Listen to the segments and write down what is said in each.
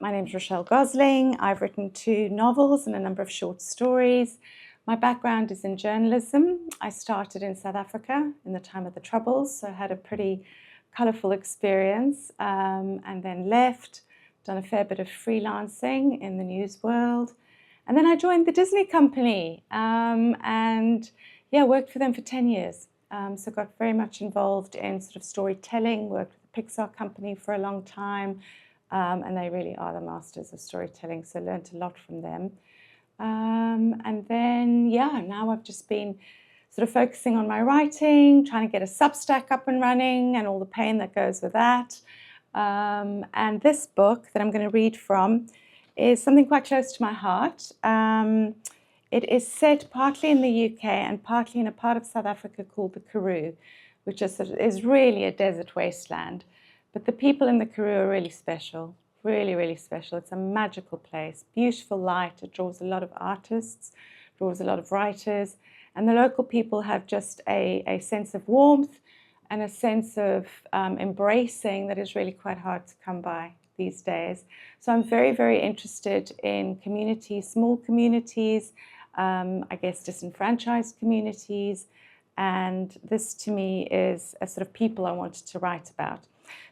My name's Rochelle Gosling. I've written 2 novels and a number of short stories. My background is in journalism. I started in South Africa in the time of the Troubles, so I had a pretty colourful experience, and then left, done a fair bit of freelancing in the news world. And then I joined the Disney Company and worked for them for 10 years. So got very much involved in sort of storytelling, worked with the Pixar company for a long time, and they really are the masters of storytelling, so learned a lot from them. And then, now I've just been sort of focusing on my writing, trying to get a Substack up and running and all the pain that goes with that. And this book that I'm going to read from is something quite close to my heart. It is set partly in the UK and partly in a part of South Africa called the Karoo, which is really a desert wasteland. But the people in the Karoo are really special, really, really special. It's a magical place, beautiful light. It draws a lot of artists, draws a lot of writers, and the local people have just a sense of warmth and a sense of embracing that is really quite hard to come by these days. So I'm very, very interested in communities, small communities, I guess disenfranchised communities, and this to me is a sort of people I wanted to write about.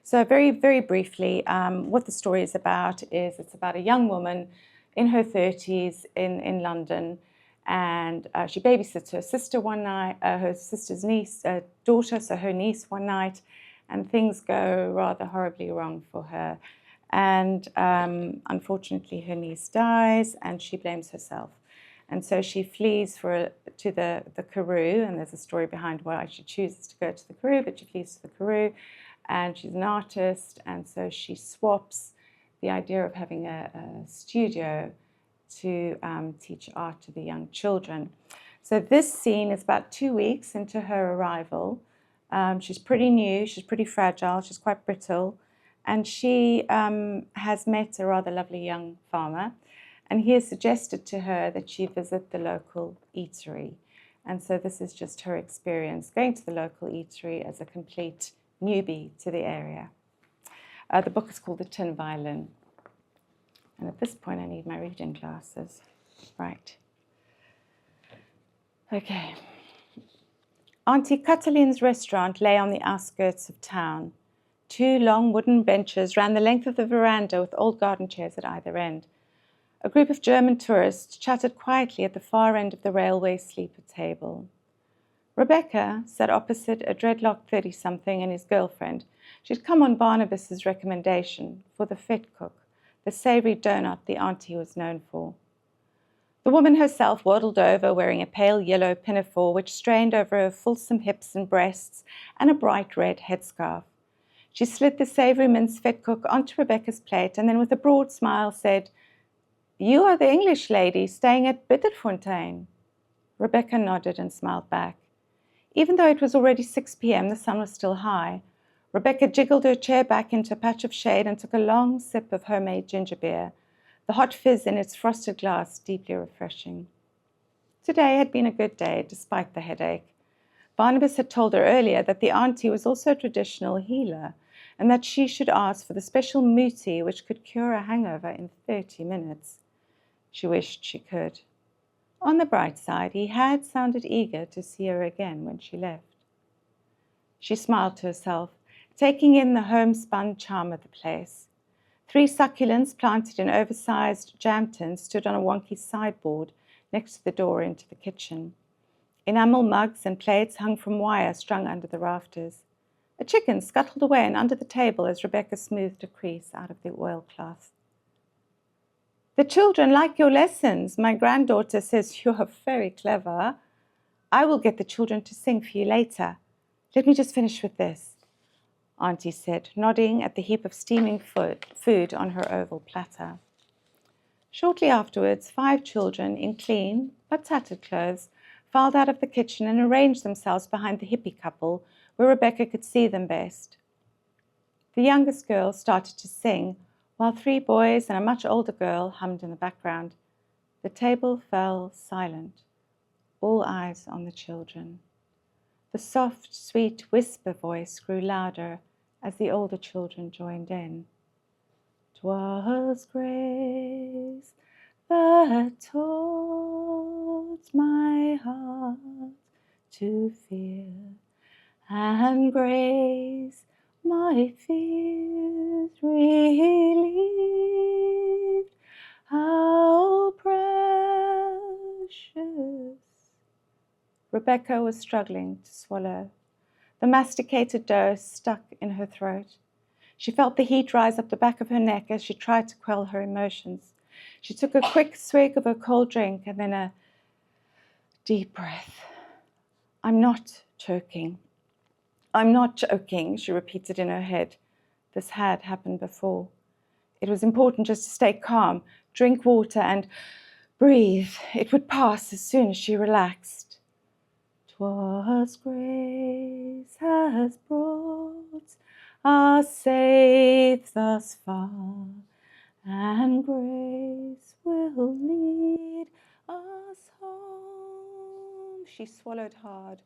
So very, very briefly, what the story is about is it's about a young woman in her 30s in London, and she babysits her sister one night, her sister's daughter, so her niece one night, and things go rather horribly wrong for her. And unfortunately, her niece dies, and she blames herself. And so she flees to the Karoo, and there's a story behind why she chooses to go to the Karoo, but she flees to the Karoo, and she's an artist, and so she swaps the idea of having a studio to teach art to the young children. So this scene is about 2 weeks into her arrival. She's pretty new, she's pretty fragile, she's quite brittle, and she has met a rather lovely young farmer, and he has suggested to her that she visit the local eatery. And so this is just her experience going to the local eatery as a complete newbie to the area. The book is called The Tin Violin. And at this point, I need my reading glasses. Right. Okay. Auntie Catalin's restaurant lay on the outskirts of town. 2 long wooden benches ran the length of the veranda with old garden chairs at either end. A group of German tourists chatted quietly at the far end of the railway sleeper table. Rebecca sat opposite a dreadlocked 30-something and his girlfriend. She'd come on Barnabas's recommendation for the fete cook, the savoury donut the auntie was known for. The woman herself waddled over, wearing a pale yellow pinafore which strained over her fulsome hips and breasts and a bright red headscarf. She slid the savoury mince fete cook onto Rebecca's plate and then with a broad smile said, "You are the English lady staying at Bidderfontein." Rebecca nodded and smiled back. Even though it was already 6 p.m., the sun was still high. Rebecca jiggled her chair back into a patch of shade and took a long sip of homemade ginger beer, the hot fizz in its frosted glass deeply refreshing. Today had been a good day, despite the headache. Barnabas had told her earlier that the auntie was also a traditional healer, and that she should ask for the special muti which could cure a hangover in 30 minutes. She wished she could. On the bright side, he had sounded eager to see her again when she left. She smiled to herself, taking in the homespun charm of the place. 3 succulents planted in oversized jam tins stood on a wonky sideboard next to the door into the kitchen. Enamel mugs and plates hung from wire strung under the rafters. A chicken scuttled away and under the table as Rebecca smoothed a crease out of the oilcloth. "The children like your lessons. My granddaughter says you are very clever. I will get the children to sing for you later. Let me just finish with this," Auntie said, nodding at the heap of steaming food on her oval platter. Shortly afterwards, 5 children in clean but tattered clothes filed out of the kitchen and arranged themselves behind the hippie couple where Rebecca could see them best. The youngest girl started to sing, while 3 boys and a much older girl hummed in the background. The table fell silent, all eyes on the children. The soft, sweet whisper voice grew louder as the older children joined in. 'Twas grace that taught my heart to fear, and grace my fears relieved. How precious! Rebecca was struggling to swallow. The masticated dough stuck in her throat. She felt the heat rise up the back of her neck as she tried to quell her emotions. She took a quick swig of her cold drink and then a deep breath. I'm not choking. I'm not choking, she repeated in her head. This had happened before. It was important just to stay calm, drink water, and breathe. It would pass as soon as she relaxed. 'Twas grace has brought us safe thus far, and grace will lead us home. She swallowed hard.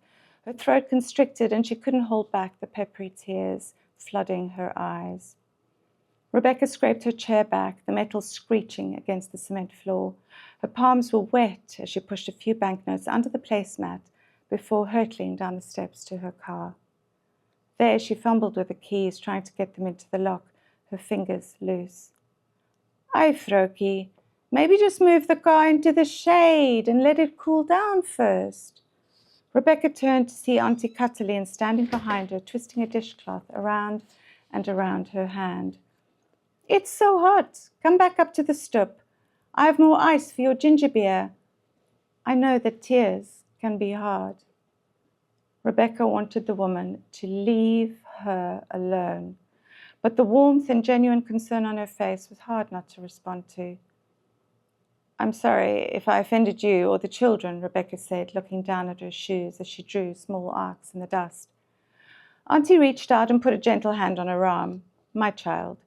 Her throat constricted, and she couldn't hold back the peppery tears flooding her eyes. Rebecca scraped her chair back, the metal screeching against the cement floor. Her palms were wet as she pushed a few banknotes under the placemat before hurtling down the steps to her car. There she fumbled with the keys, trying to get them into the lock, her fingers loose. "Aye, Frokie, maybe just move the car into the shade and let it cool down first." Rebecca turned to see Auntie Cataline standing behind her, twisting a dishcloth around and around her hand. "It's so hot. Come back up to the stoep. I have more ice for your ginger beer. I know that tears can be hard." Rebecca wanted the woman to leave her alone, but the warmth and genuine concern on her face was hard not to respond to. "I'm sorry if I offended you or the children," Rebecca said, looking down at her shoes as she drew small arcs in the dust. Auntie reached out and put a gentle hand on her arm. "My child,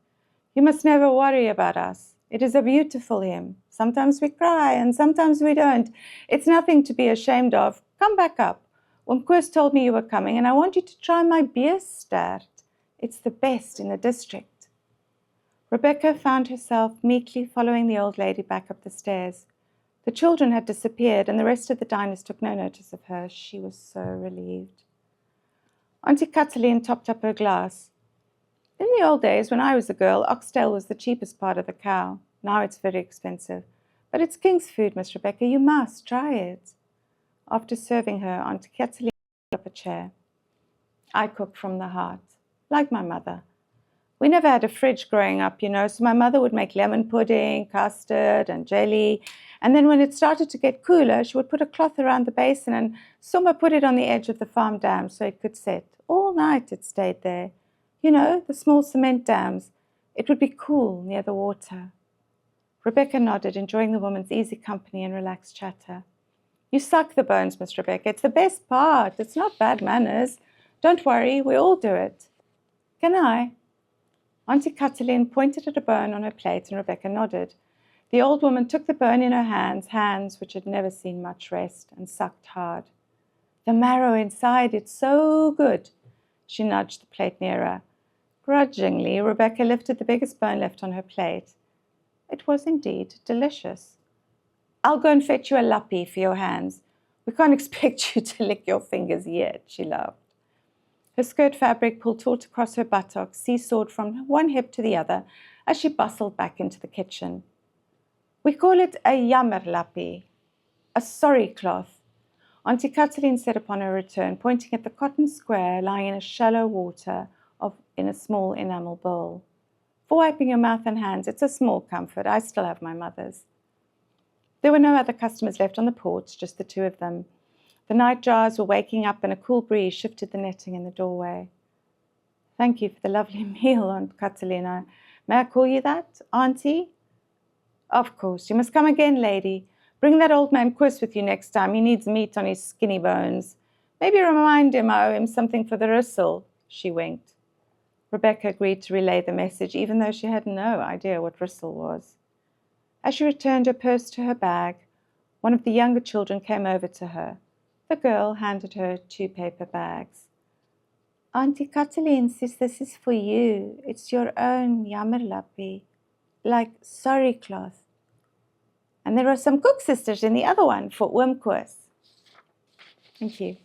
you must never worry about us. It is a beautiful hymn. Sometimes we cry and sometimes we don't. It's nothing to be ashamed of. Come back up. Koos told me you were coming, and I want you to try my bierstert. It's the best in the district." Rebecca found herself meekly following the old lady back up the stairs. The children had disappeared, and the rest of the diners took no notice of her. She was so relieved. Auntie Cataline topped up her glass. "In the old days, when I was a girl, oxtail was the cheapest part of the cow. Now it's very expensive. But it's king's food, Miss Rebecca. You must try it." After serving her, Auntie Cataline pulled up a chair. "I cook from the heart, like my mother. We never had a fridge growing up, so my mother would make lemon pudding, custard, and jelly. And then when it started to get cooler, she would put a cloth around the basin and Summer put it on the edge of the farm dam so it could set. All night it stayed there. The small cement dams. It would be cool near the water." Rebecca nodded, enjoying the woman's easy company and relaxed chatter. "You suck the bones, Miss Rebecca. It's the best part. It's not bad manners. Don't worry, we all do it. Can I?" Auntie Cataline pointed at a bone on her plate, and Rebecca nodded. The old woman took the bone in her hands which had never seen much rest, and sucked hard. "The marrow inside, it's so good." She nudged the plate nearer. Grudgingly, Rebecca lifted the biggest bone left on her plate. It was indeed delicious. "I'll go and fetch you a lappy for your hands. We can't expect you to lick your fingers yet," she laughed. Her skirt fabric pulled taut across her buttocks, seesawed from one hip to the other as she bustled back into the kitchen. "We call it a jammerlappy, a sorry cloth," Auntie Cataline said upon her return, pointing at the cotton square lying in a shallow water in a small enamel bowl. "For wiping your mouth and hands, it's a small comfort. I still have my mother's." There were no other customers left on the porch, just the two of them. The nightjars were waking up, and a cool breeze shifted the netting in the doorway. "Thank you for the lovely meal, Aunt Catalina. May I call you that, Auntie?" "Of course. You must come again, lady. Bring that old man Koos with you next time. He needs meat on his skinny bones. Maybe remind him I owe him something for the rissel." She winked. Rebecca agreed to relay the message, even though she had no idea what rissel was. As she returned her purse to her bag, one of the younger children came over to her. The girl handed her 2 paper bags. "Auntie Cataline says this is for you. It's your own jammerlappy." like sari cloth. And there are some koeksisters in the other one for oomkoos. Thank you.